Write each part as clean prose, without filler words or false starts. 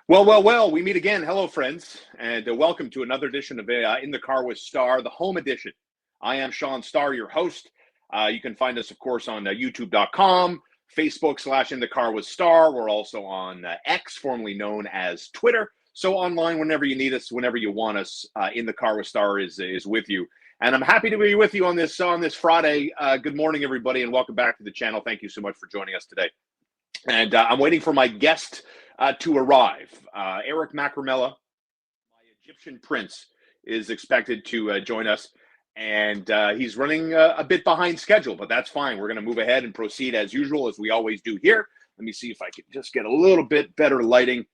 Well, we meet again. Hello, friends, and welcome to another edition of In the Car with Star, the home edition. I am Sean Starr, your host. You can find us, of course, on youtube.com, Facebook / In the Car with Star. We're also on X, formerly known as Twitter. So online whenever you need us, whenever you want us. In the Car with Star is with you. And I'm happy to be with you on this Friday. Good morning, everybody, and welcome back to the channel. Thank you so much for joining us today. And I'm waiting for my guest to arrive. Eric Macramella, my Egyptian prince, is expected to join us. And he's running a bit behind schedule, but that's fine. We're going to move ahead and proceed as usual, as we always do here. Let me see if I can just get a little bit better lighting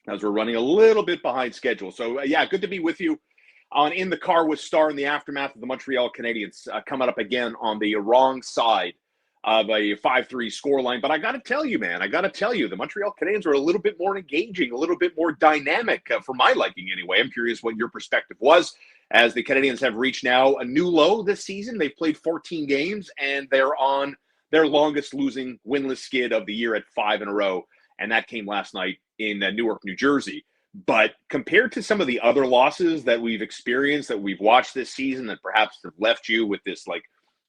as we're running a little bit behind schedule. So, yeah, good to be with you on In the Car with Star in the aftermath of the Montreal Canadiens coming up again on the wrong side of a 5-3 scoreline. But I got to tell you, man, the Montreal Canadiens are a little bit more engaging, a little bit more dynamic for my liking anyway. I'm curious what your perspective was, as the Canadiens have reached now a new low this season. They've played 14 games, and they're on their longest losing winless skid of the year at 5 in a row. And that came last night in Newark, New Jersey. But compared to some of the other losses that we've experienced, that we've watched this season, that perhaps have left you with this like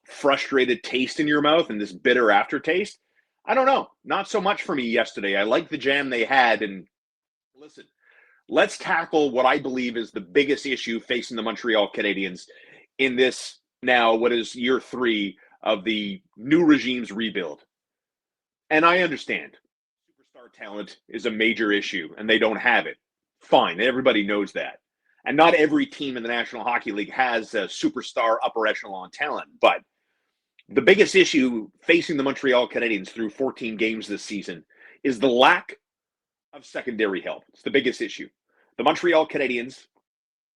frustrated taste in your mouth and this bitter aftertaste, I don't know. Not so much for me yesterday. I like the jam they had. And listen, let's tackle what I believe is the biggest issue facing the Montreal Canadiens in this now, what is year 3 of the new regime's rebuild. And I understand superstar talent is a major issue and they don't have it. Fine. Everybody knows that. And not every team in the National Hockey League has a superstar upper echelon talent. But the biggest issue facing the Montreal Canadiens through 14 games this season is the lack of secondary help. It's the biggest issue. The Montreal Canadiens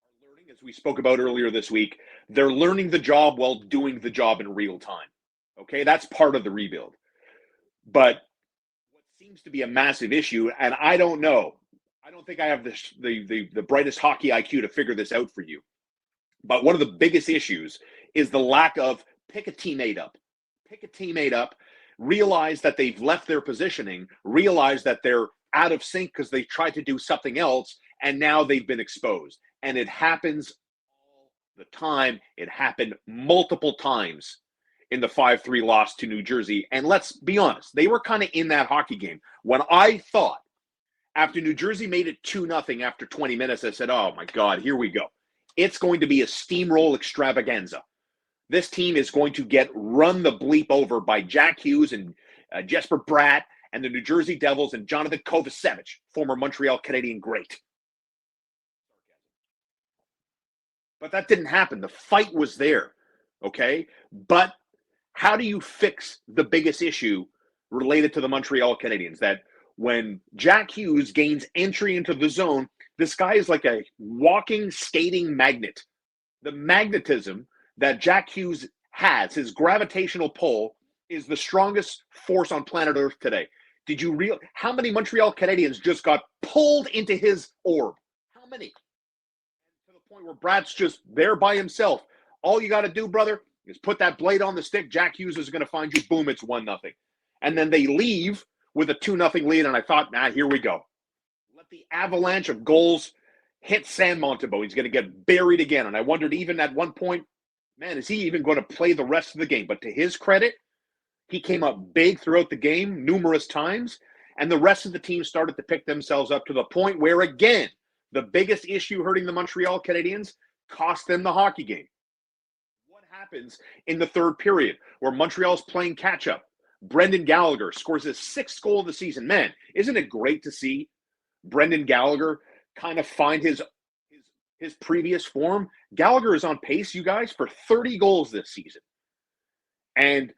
are learning, as we spoke about earlier this week, they're learning the job while doing the job in real time. Okay, that's part of the rebuild. But what seems to be a massive issue, and I don't know, I don't think I have the brightest hockey IQ to figure this out for you. But one of the biggest issues is the lack of pick a teammate up. Pick a teammate up, realize that they've left their positioning, realize that they're out of sync because they tried to do something else, and now they've been exposed. And it happens all the time. It happened multiple times in the 5-3 loss to New Jersey. And let's be honest, they were kind of in that hockey game. When I thought, after New Jersey made it 2-0 after 20 minutes, I said, oh my God, here we go. It's going to be a steamroll extravaganza. This team is going to get run the bleep over by Jack Hughes and Jesper Bratt and the New Jersey Devils and Jonathan Kovacevic, former Montreal Canadian great. But that didn't happen. The fight was there, okay? But how do you fix the biggest issue related to the Montreal Canadiens? That when Jack Hughes gains entry into the zone, this guy is like a walking, skating magnet. The magnetism that Jack Hughes has, his gravitational pull, is the strongest force on planet Earth today. Did you realize how many Montreal Canadiens just got pulled into his orb? How many? To the point where Brad's just there by himself. All you got to do, brother, is put that blade on the stick. Jack Hughes is going to find you. Boom, it's 1-0. And then they leave with a 2-0 lead, and I thought, here we go. Let the avalanche of goals hit San Montebo. He's going to get buried again. And I wondered even at one point, man, is he even going to play the rest of the game? But to his credit, he came up big throughout the game numerous times, and the rest of the team started to pick themselves up to the point where, again, the biggest issue hurting the Montreal Canadiens cost them the hockey game. What happens in the third period where Montreal's playing catch-up? Brendan Gallagher scores his 6th goal of the season. Man, isn't it great to see Brendan Gallagher kind of find his previous form? Gallagher is on pace, you guys, for 30 goals this season. And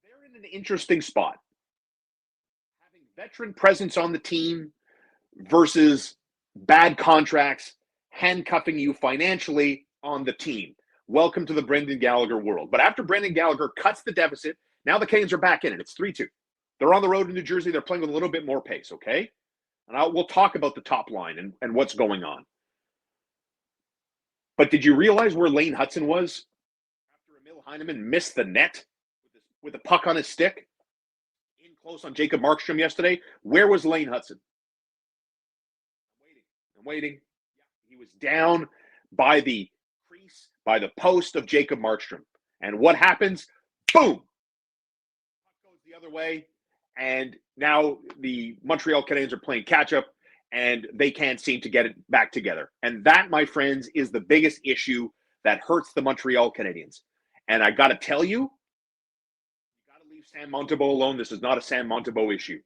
they're in an interesting spot. Having veteran presence on the team versus bad contracts handcuffing you financially on the team. Welcome to the Brendan Gallagher world. But after Brendan Gallagher cuts the deficit, now the Canadiens are back in it. It's 3-2. They're on the road in New Jersey. They're playing with a little bit more pace, okay? And we'll talk about the top line and what's going on. But did you realize where Lane Hudson was after Emil Heineman missed the net with a puck on his stick? In close on Jacob Markstrom yesterday. Where was Lane Hudson? waiting. He was down by the crease, by the post of Jacob Markstrom. And what happens? Boom! Goes the other way. And now the Montreal Canadiens are playing catch up, and they can't seem to get it back together. And that, my friends, is the biggest issue that hurts the Montreal Canadiens. And I got to tell you, you got to leave Sam Montembeault alone. This is not a Sam Montembeault issue.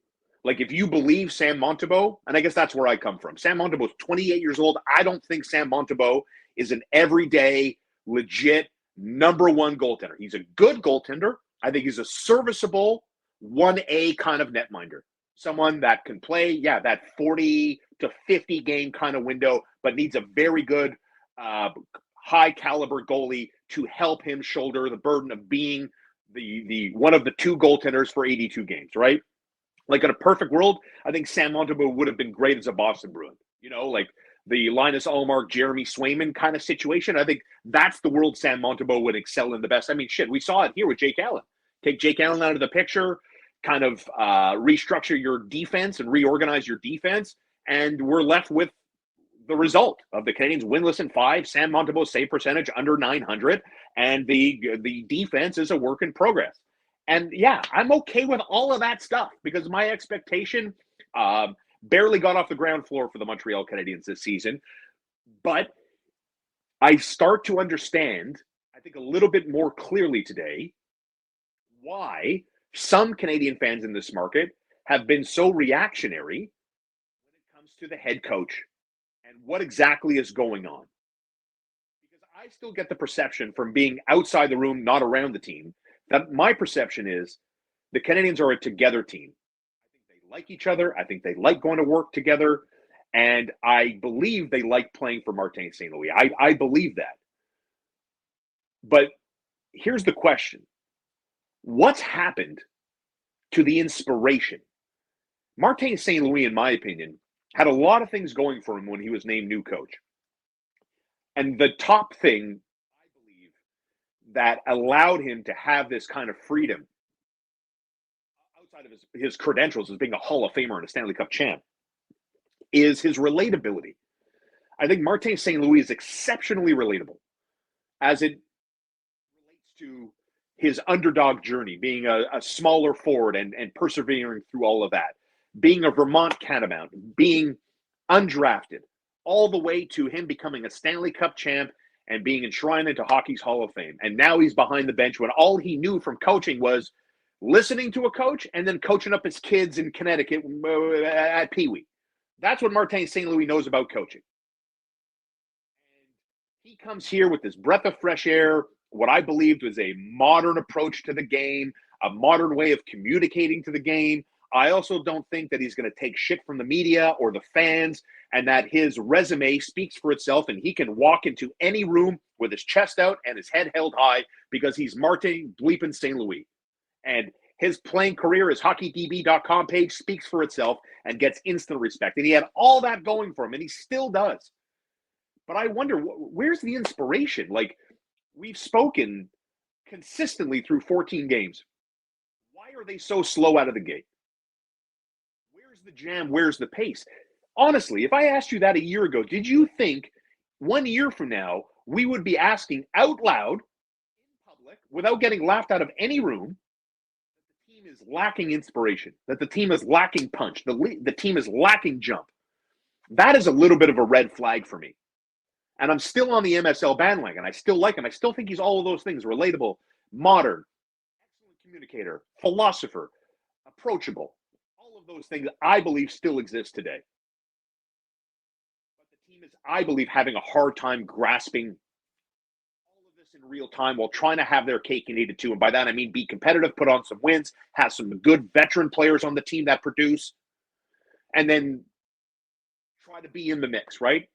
Like, if you believe Sam Montembeault, and I guess that's where I come from. Sam Montembeault is 28 years old. I don't think Sam Montembeault is an everyday, legit, number one goaltender. He's a good goaltender. I think he's a serviceable 1A kind of netminder. Someone that can play, that 40 to 50 game kind of window, but needs a very good, high caliber goalie to help him shoulder the burden of being the one of the two goaltenders for 82 games, right? Like, in a perfect world, I think Sam Montembeault would have been great as a Boston Bruin. Like the Linus Ullmark, Jeremy Swayman kind of situation. I think that's the world Sam Montembeault would excel in the best. I mean, shit, we saw it here with Jake Allen. Take Jake Allen out of the picture, kind of restructure your defense and reorganize your defense, and we're left with the result of the Canadiens winless in 5, Sam Montembeault's save percentage under 900, and the defense is a work in progress. And I'm okay with all of that stuff because my expectation barely got off the ground floor for the Montreal Canadiens this season. But I start to understand, I think, a little bit more clearly today why some Canadian fans in this market have been so reactionary when it comes to the head coach and what exactly is going on. Because I still get the perception from being outside the room, not around the team, that my perception is the Canadiens are a together team. I think they like each other. I think they like going to work together. And I believe they like playing for Martin St. Louis. I believe that. But here's the question. What's happened to the inspiration? Martin St. Louis, in my opinion, had a lot of things going for him when he was named new coach. And the top thing, I believe, that allowed him to have this kind of freedom outside of his credentials as being a Hall of Famer and a Stanley Cup champ is his relatability. I think Martin St. Louis is exceptionally relatable as it relates to his underdog journey, being a smaller forward and persevering through all of that, being a Vermont Catamount, being undrafted, all the way to him becoming a Stanley Cup champ and being enshrined into hockey's Hall of Fame. And now he's behind the bench when all he knew from coaching was listening to a coach and then coaching up his kids in Connecticut at Pee Wee. That's what Martin St. Louis knows about coaching. And he comes here with this breath of fresh air, what I believed was a modern approach to the game, a modern way of communicating to the game. I also don't think that he's going to take shit from the media or the fans, and that his resume speaks for itself and he can walk into any room with his chest out and his head held high because he's Martin bleeping St. Louis. And his playing career, his hockeydb.com page speaks for itself and gets instant respect. And he had all that going for him, and he still does. But I wonder, where's the inspiration? Like, we've spoken consistently through 14 games. Why are they so slow out of the gate? Where's the jam? Where's the pace? Honestly, if I asked you that a year ago, did you think 1 year from now we would be asking out loud in public without getting laughed out of any room that the team is lacking inspiration, that the team is lacking punch, the team is lacking jump? That is a little bit of a red flag for me. And I'm still on the MSL bandwagon. I still like him. I still think he's all of those things: relatable, modern, excellent communicator, philosopher, approachable. All of those things I believe still exist today. But the team is, I believe, having a hard time grasping all of this in real time while trying to have their cake and eat it too. And by that, I mean be competitive, put on some wins, have some good veteran players on the team that produce, and then try to be in the mix, right?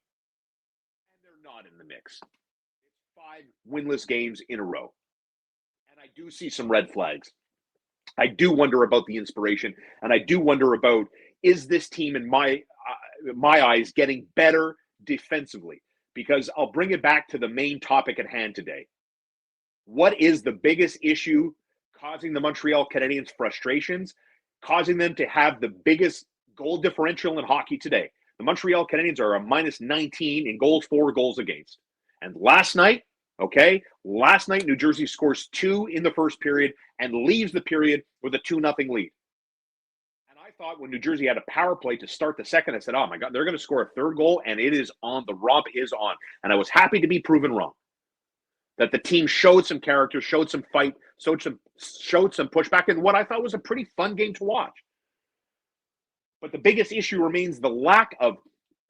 Not in the mix. It's 5 winless games in a row. And I do see some red flags. I do wonder about the inspiration, and I do wonder about, is this team, in my eyes, getting better defensively? Because I'll bring it back to the main topic at hand today. What is the biggest issue causing the Montreal Canadiens frustrations, causing them to have the biggest goal differential in hockey today? The Montreal Canadiens are a minus 19 in goals for, goals against. And last night, New Jersey scores 2 in the first period and leaves the period with a 2-0 lead. And I thought when New Jersey had a power play to start the second, I said, oh my God, they're going to score a third goal, and it is on. The romp is on. And I was happy to be proven wrong. That the team showed some character, showed some fight, showed some pushback, and what I thought was a pretty fun game to watch. But the biggest issue remains the lack of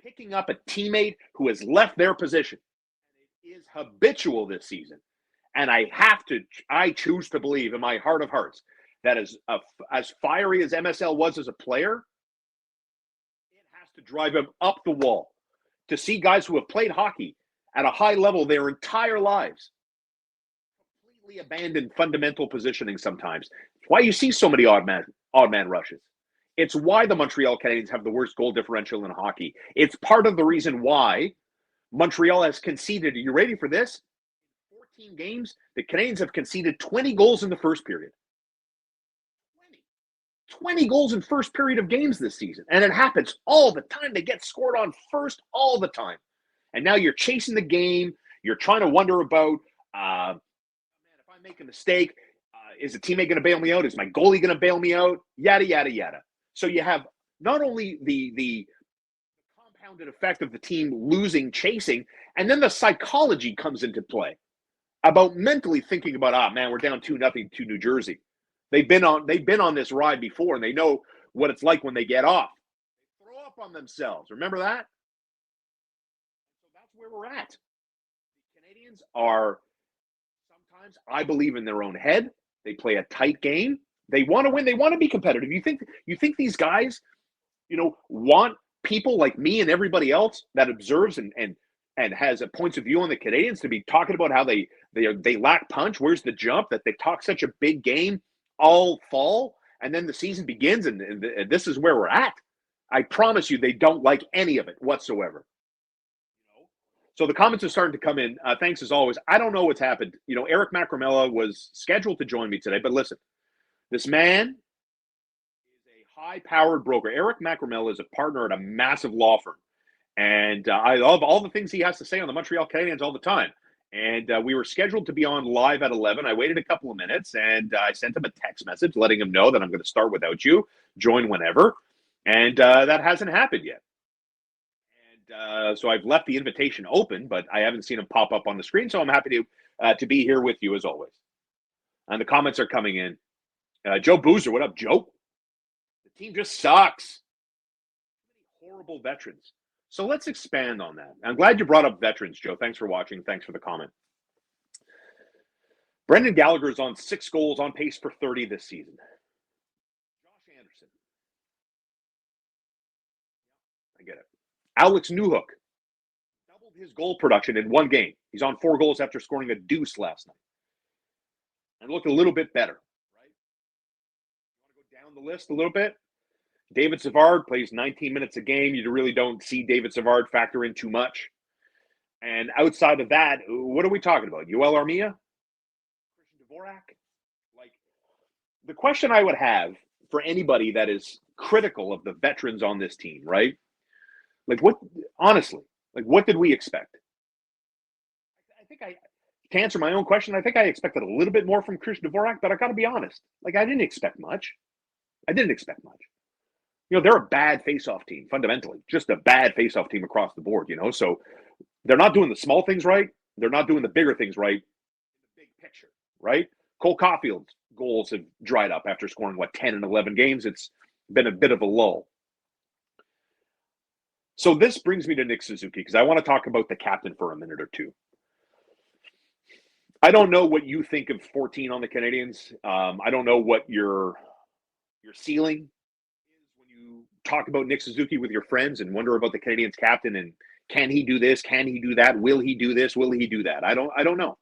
picking up a teammate who has left their position. It is habitual this season. And I choose to believe in my heart of hearts that as fiery as MSL was as a player, it has to drive him up the wall to see guys who have played hockey at a high level their entire lives completely abandon fundamental positioning sometimes. It's why you see so many odd man rushes. It's why the Montreal Canadiens have the worst goal differential in hockey. It's part of the reason why Montreal has conceded. Are you ready for this? 14 games, the Canadiens have conceded 20 goals in the first period. 20 goals in first period of games this season. And it happens all the time. They get scored on first all the time. And now you're chasing the game. You're trying to wonder about, man, if I make a mistake, is the teammate going to bail me out? Is my goalie going to bail me out? Yada, yada, yada. So you have not only the compounded effect of the team losing, chasing, and then the psychology comes into play about mentally thinking about, man, we're down 2-0 to New Jersey. They've been on this ride before, and they know what it's like when they get off. They throw up on themselves. Remember that? So that's where we're at. The Canadiens are sometimes, I believe, in their own head. They play a tight game. They want to win. They want to be competitive. You think these guys, want people like me and everybody else that observes and has a points of view on the Canadiens to be talking about how they lack punch? Where's the jump? That they talk such a big game all fall, and then the season begins, and this is where we're at. I promise you, they don't like any of it whatsoever. So the comments are starting to come in. Thanks as always. I don't know what's happened. Eric Macramella was scheduled to join me today, but listen, this man is a high-powered broker. Eric Macramella is a partner at a massive law firm, and I love all the things he has to say on the Montreal Canadiens all the time. And we were scheduled to be on live at 11. I waited a couple of minutes, and I sent him a text message letting him know that I'm going to start without you. Join whenever. And that hasn't happened yet. And so I've left the invitation open, but I haven't seen him pop up on the screen. So I'm happy to be here with you as always. And the comments are coming in. Joe Boozer, what up, Joe? The team just sucks. Horrible veterans. So let's expand on that. I'm glad you brought up veterans, Joe. Thanks for watching. Thanks for the comment. Brendan Gallagher is on 6 goals, on pace for 30 this season. Josh Anderson. I get it. Alex Newhook doubled his goal production in one game. He's on 4 goals after scoring a deuce last night. And looked a little bit better, right? You want to go down the list a little bit? David Savard plays 19 minutes a game. You really don't see David Savard factor in too much. And outside of that, what are we talking about? Yoel Armia? Christian Dvorak? Like, the question I would have for anybody that is critical of the veterans on this team, right? Like, what did we expect? To answer my own question, I think I expected a little bit more from Christian Dvorak, but I got to be honest. Like, I didn't expect much. They're a bad face-off team, fundamentally. Just a bad face-off team across the board, So they're not doing the small things right. They're not doing the bigger things right in the big picture, right? Cole Caulfield's goals have dried up after scoring, 10 and 11 games. It's been a bit of a lull. So this brings me to Nick Suzuki, because I want to talk about the captain for a minute or two. I don't know what you think of 14 on the Canadiens. I don't know what your ceiling talk about Nick Suzuki with your friends and wonder about the Canadiens captain and can he do this? Can he do that? Will he do this? Will he do that? I don't know.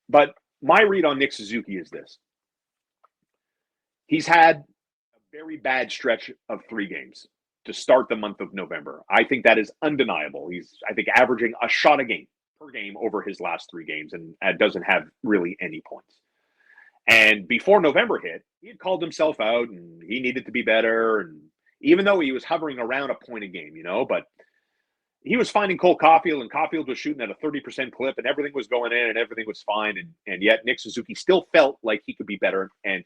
But my read on Nick Suzuki is this. He's had a very bad stretch of 3 games to start the month of November. I think that is undeniable. He's, I think, averaging a shot a game per game over his last 3 games and doesn't have really any points. And before November hit, he had called himself out and he needed to be better. And even though he was hovering around a point a game, but he was finding Cole Caulfield, and Caulfield was shooting at a 30% clip, and everything was going in, and everything was fine. And yet Nick Suzuki still felt like he could be better. And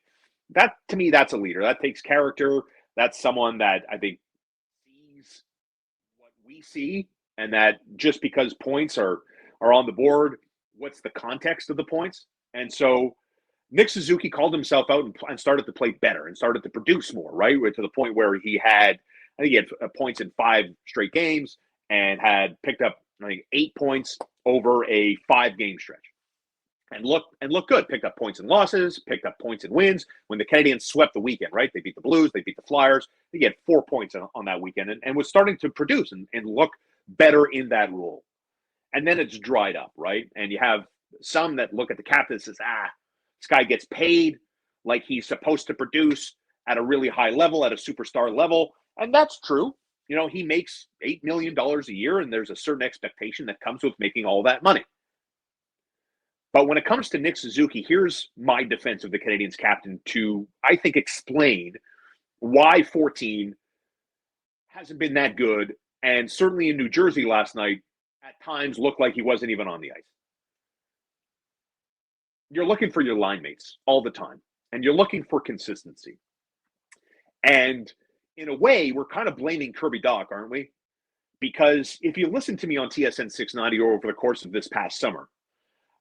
that, to me, that's a leader. That takes character. That's someone that I think sees what we see, and that just because points are on the board, what's the context of the points? And so Nick Suzuki called himself out and started to play better and started to produce more, right? To the point where I think he had points in 5 straight games and had picked up, I think, 8 points over a 5-game stretch. And look good. Picked up points and losses, picked up points and wins. When the Canadiens swept the weekend, right? They beat the Blues, they beat the Flyers. He had 4 points on that weekend and was starting to produce and look better in that role. And then it's dried up, right? And you have some that look at the captain and says, this guy gets paid like he's supposed to produce at a really high level, at a superstar level. And that's true. He makes $8 million a year, and there's a certain expectation that comes with making all that money. But when it comes to Nick Suzuki, here's my defense of the Canadiens captain to, I think, explain why 14 hasn't been that good, and certainly in New Jersey last night, at times looked like he wasn't even on the ice. You're looking for your line mates all the time, and you're looking for consistency. And in a way, we're kind of blaming Kirby Dach, aren't we? Because if you listen to me on TSN 690 over the course of this past summer,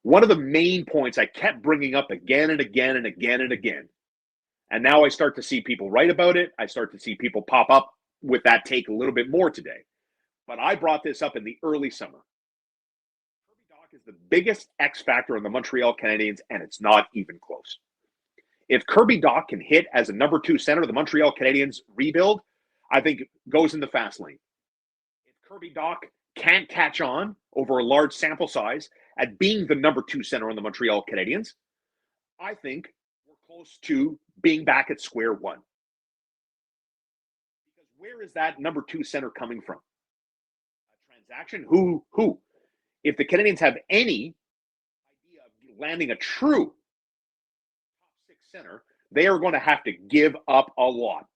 one of the main points I kept bringing up again and again and again and again, and now I start to see people write about it. I start to see people pop up with that take a little bit more today. But I brought this up in the early summer. Kirby Dach is the biggest X factor on the Montreal Canadiens, and it's not even close. If Kirby Dach can hit as a number 2 center, the Montreal Canadiens rebuild, I think, goes in the fast lane. If Kirby Dach can't catch on over a large sample size at being the number 2 center on the Montreal Canadiens, I think we're close to being back at square one. Because where is that number 2 center coming from? A transaction? Who? If the Canadiens have any idea of landing a true center, they are going to have to give up a lot.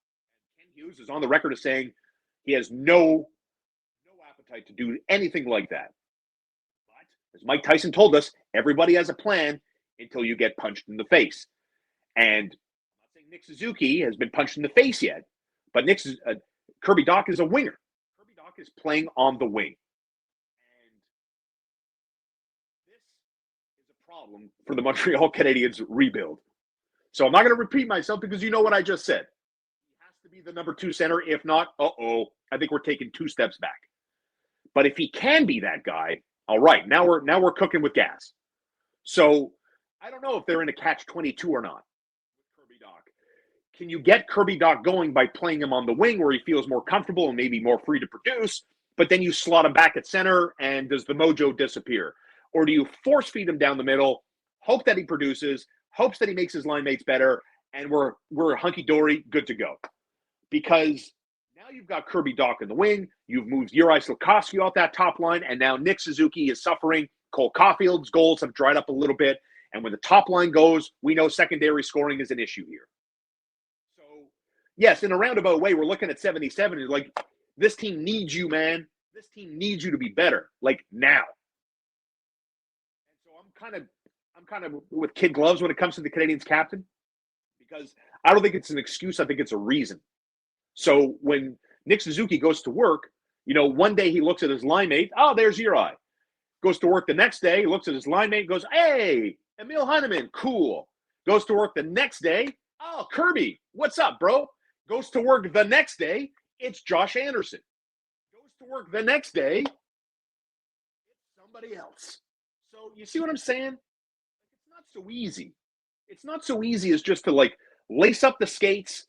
Ken Hughes is on the record as saying he has no appetite to do anything like that. But as Mike Tyson told us, everybody has a plan until you get punched in the face. And I'm not saying Nick Suzuki has been punched in the face yet, but Kirby Dach is a winger. Kirby Dach is playing on the wing. And this is a problem for the Montreal Canadiens rebuild. So I'm not going to repeat myself because you know what I just said. He has to be the number 2 center. If not, I think we're taking 2 steps back. But if he can be that guy, all right, now we're cooking with gas. So I don't know if they're in a catch-22 or not with Kirby Dach. Can you get Kirby Dach going by playing him on the wing where he feels more comfortable and maybe more free to produce, but then you slot him back at center, and does the mojo disappear? Or do you force feed him down the middle, hope that he produces, hopes that he makes his line mates better, and we're hunky-dory, good to go? Because now you've got Kirby Dach in the wing, you've moved Juraj Slafkovsky off that top line, and now Nick Suzuki is suffering. Cole Caulfield's goals have dried up a little bit, and when the top line goes, we know secondary scoring is an issue here. So, yes, in a roundabout way, we're looking at 77. You're like, this team needs you, man. This team needs you to be better, like now. And so I'm kind of with kid gloves when it comes to the Canadiens captain, because I don't think it's an excuse. I think it's a reason. So when Nick Suzuki goes to work, one day he looks at his line mate. Oh, there's Uri. Goes to work the next day, he looks at his line mate, goes, hey, Emil Heineman, cool. Goes to work the next day. Oh, Kirby, what's up, bro? Goes to work the next day. It's Josh Anderson. Goes to work the next day. It's somebody else. So you see what I'm saying? It's not so easy. It's not so easy as just to lace up the skates,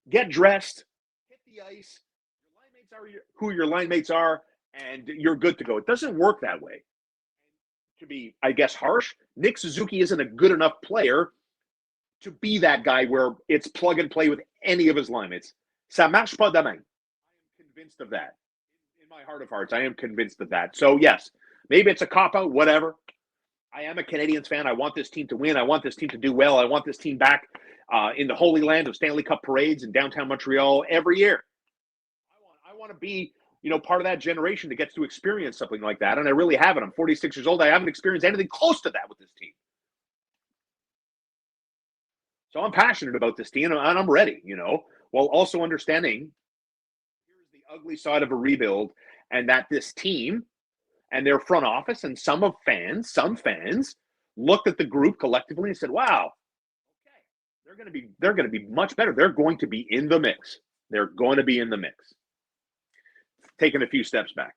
get dressed, hit the ice. Your line mates are who your line mates are, and you're good to go. It doesn't work that way. To be, I guess, harsh, Nick Suzuki isn't a good enough player to be that guy where it's plug and play with any of his line mates. Ça marche pas de même. I am convinced of that. In my heart of hearts, I am convinced of that. So, yes, maybe it's a cop-out, whatever. I am a Canadiens fan. I want this team to win. I want this team to do well. I want this team back in the holy land of Stanley Cup parades in downtown Montreal every year. want to be, part of that generation that gets to experience something like that. And I really haven't. I'm 46 years old. I haven't experienced anything close to that with this team. So I'm passionate about this team, and I'm ready, while also understanding here's the ugly side of a rebuild, and that this team and their front office and some fans looked at the group collectively and said, wow, okay, they're going to be much better. They're going to be in the mix. They're going to be in the mix. Taking a few steps back.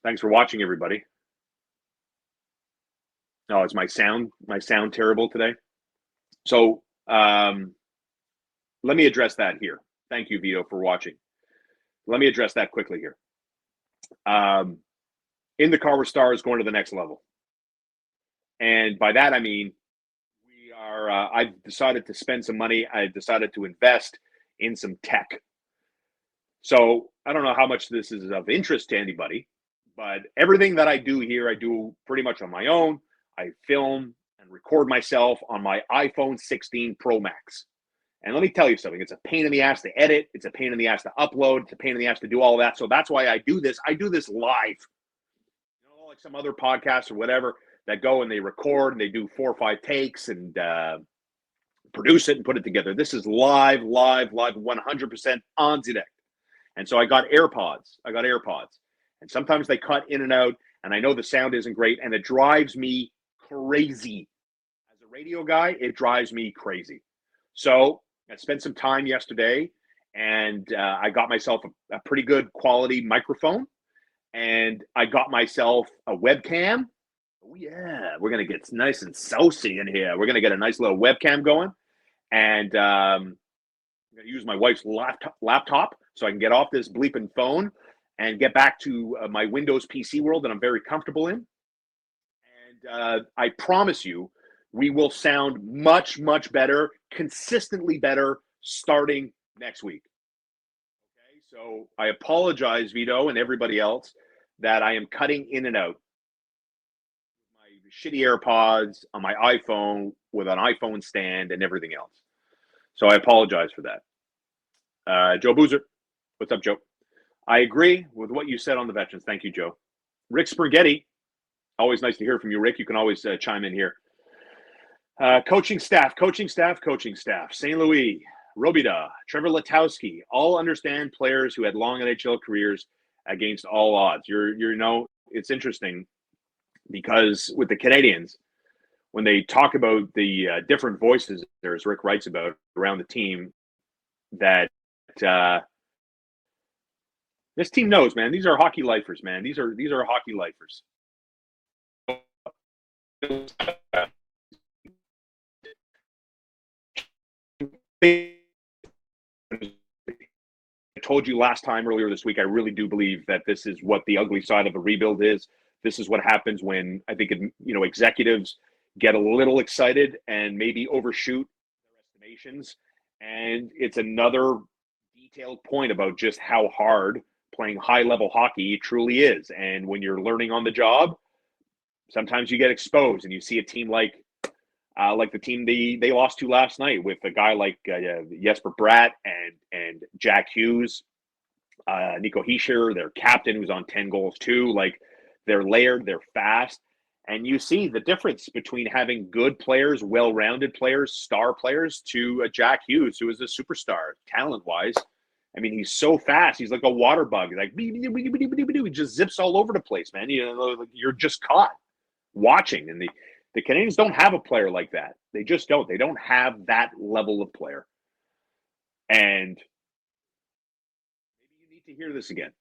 Thanks for watching, everybody. Oh, is my sound terrible today? So let me address that here. Thank you, Vito, for watching. Let me address that quickly here. In the car with Star is going to the next level. And by that, I mean, I've decided to spend some money. I've decided to invest in some tech. So I don't know how much this is of interest to anybody, but everything that I do here, I do pretty much on my own. I film and record myself on my iPhone 16 Pro Max. And let me tell you something. It's a pain in the ass to edit. It's a pain in the ass to upload. It's a pain in the ass to do all of that. So that's why I do this. I do this live. Like some other podcasts or whatever that go and they record and they do 4 or 5 takes and produce it and put it together. This is live, 100% on direct. And so I got AirPods. And sometimes they cut in and out, and I know the sound isn't great, and it drives me crazy. As a radio guy, it drives me crazy. So I spent some time yesterday, and I got myself a pretty good quality microphone, and I got myself a webcam. Oh, yeah, we're going to get nice and saucy in here. We're going to get a nice little webcam going, and I'm going to use my wife's laptop so I can get off this bleeping phone and get back to my Windows PC world that I'm very comfortable in. And I promise you, we will sound much, much better, consistently better, starting next week. Okay, so I apologize, Vito, and everybody else, that I am cutting in and out. My shitty AirPods on my iPhone with an iPhone stand and everything else. So I apologize for that. Joe Boozer. What's up, Joe? I agree with what you said on the veterans. Thank you, Joe. Rick Spaghetti. Always nice to hear from you, Rick. You can always chime in here. Coaching staff. St. Louis, Robida, Trevor Letowski, all understand players who had long NHL careers against all odds. It's interesting because with the Canadiens, when they talk about the different voices, as Rick writes about around the team, that this team knows, man. These are hockey lifers, man. These are hockey lifers. I told you last time earlier this week, I really do believe that this is what the ugly side of a rebuild is. This is what happens when I think, executives get a little excited and maybe overshoot their estimations. And it's another detailed point about just how hard playing high-level hockey truly is. And when you're learning on the job, sometimes you get exposed and you see a team like the team they lost to last night with a guy like Jesper Bratt and Jack Hughes, Nico Hischier, their captain, who's on 10 goals too. Like, they're layered, they're fast. And you see the difference between having good players, well-rounded players, star players, to a Jack Hughes, who is a superstar talent-wise. I mean, he's so fast. He's like a water bug. Like, he just zips all over the place, man. You're just caught watching. And the Canadiens don't have a player like that. They just don't. They don't have that level of player. And maybe you need to hear this again.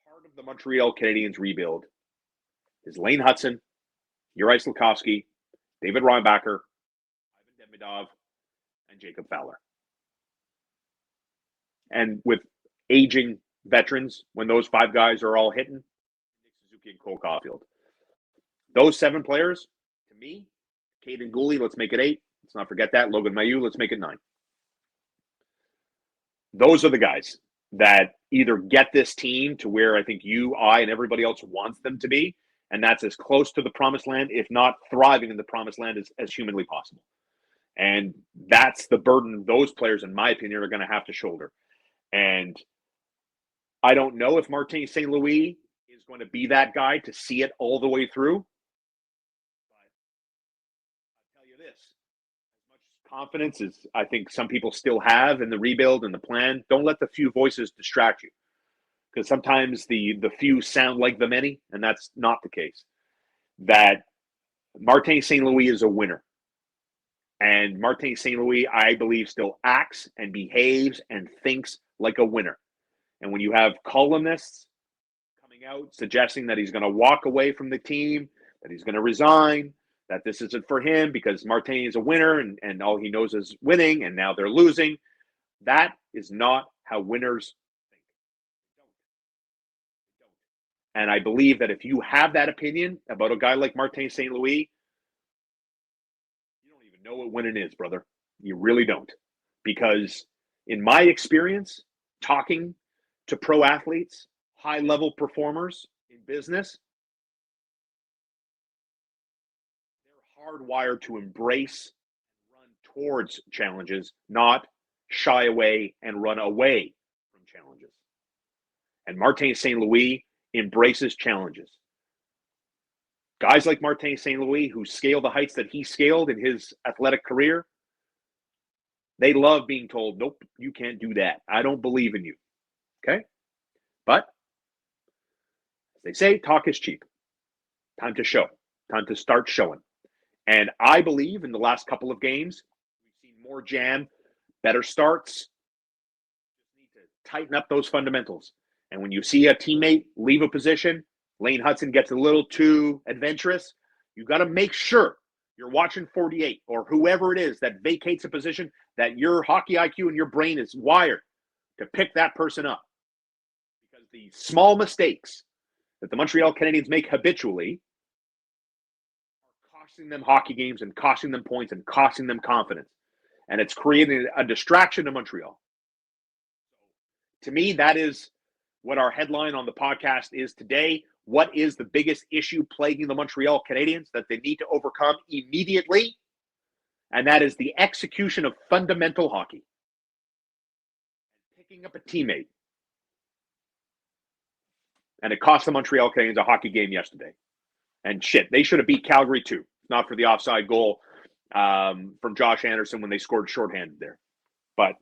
The heart of the Montreal Canadiens rebuild is Lane Hudson, Juraj Slafkovsky, David Reinbacher, Ivan Demidov, and Jacob Fowler. And with aging veterans, when those 5 guys are all hitting, Nick Suzuki and Cole Caulfield. Those 7 players, to me, Caden Gooley, let's make it 8. Let's not forget that. Logan Mailloux, let's make it 9. Those are the guys that either get this team to where I think you, I, and everybody else wants them to be, and that's as close to the promised land, if not thriving in the promised land, as humanly possible. And that's the burden those players, in my opinion, are going to have to shoulder. And I don't know if Martin St. Louis is going to be that guy to see it all the way through. But I'll tell you this, as much confidence as I think some people still have in the rebuild and the plan, don't let the few voices distract you. Because sometimes the few sound like the many, and that's not the case. That Martin St. Louis is a winner. And Martin St. Louis, I believe, still acts and behaves and thinks like a winner. And when you have columnists coming out suggesting that he's going to walk away from the team, that he's going to resign, that this isn't for him because Martin is a winner and all he knows is winning and now they're losing, that is not how winners think. And I believe that if you have that opinion about a guy like Martin St. Louis, you don't even know what winning is, brother. You really don't. Because in my experience, talking to pro athletes, high-level performers in business, they're hardwired to embrace and run towards challenges, not shy away and run away from challenges. And Martin St. Louis embraces challenges. Guys like Martin St. Louis, who scale the heights that he scaled in his athletic career, they love being told, nope, you can't do that. I don't believe in you. Okay? But, as they say, talk is cheap. Time to show. Time to start showing. And I believe in the last couple of games, we've seen more jam, better starts. Just need to tighten up those fundamentals. And when you see a teammate leave a position, Lane Hudson gets a little too adventurous, you got to make sure you're watching 48 or whoever it is that vacates a position, that your hockey IQ and your brain is wired to pick that person up. Because the small mistakes that the Montreal Canadiens make habitually are costing them hockey games and costing them points and costing them confidence. And it's creating a distraction to Montreal. To me, that is what our headline on the podcast is today. What is the biggest issue plaguing the Montreal Canadiens that they need to overcome immediately? And that is the execution of fundamental hockey. Picking up a teammate. And it cost the Montreal Canadiens a hockey game yesterday. And shit, they should have beat Calgary too, not for the offside goal from Josh Anderson when they scored shorthanded there. But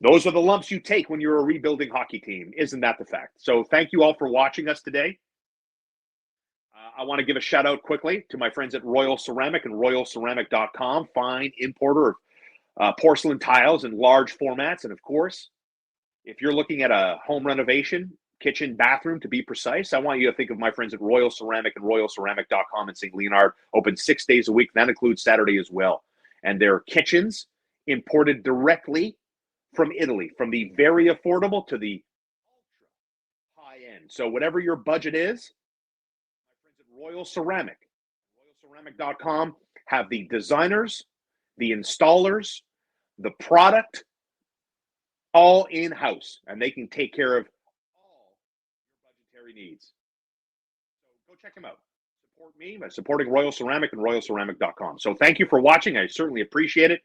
those are the lumps you take when you're a rebuilding hockey team. Isn't that the fact? So thank you all for watching us today. I want to give a shout out quickly to my friends at Royal Ceramic and royalceramic.com, fine importer of porcelain tiles in large formats. And of course, if you're looking at a home renovation, kitchen, bathroom to be precise, I want you to think of my friends at Royal Ceramic and royalceramic.com in St. Leonard, open 6 days a week. That includes Saturday as well. And their kitchens imported directly from Italy, from the very affordable to the ultra high end. So whatever your budget is, my friends at Royal Ceramic, royalceramic.com have the designers, the installers, the product, all in-house, and they can take care of all your budgetary needs. So go check them out. Support me by supporting Royal Ceramic and royalceramic.com. So thank you for watching. I certainly appreciate it.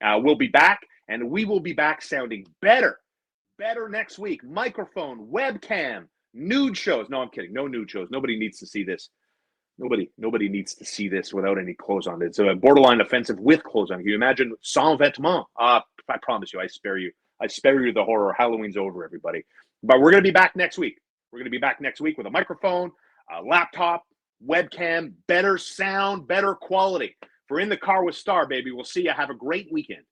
We'll be back, and we will be back sounding better next week. Microphone, webcam, nude shows. No, I'm kidding. No nude shows. Nobody needs to see this. Nobody needs to see this without any clothes on. It's a borderline offensive with clothes on. Can you imagine sans vêtements? I promise you, I spare you. I spare you the horror. Halloween's over, everybody. But we're going to be back next week. We're going to be back next week with a microphone, a laptop, webcam, better sound, better quality. For In the Car with Star, baby. We'll see you. Have a great weekend.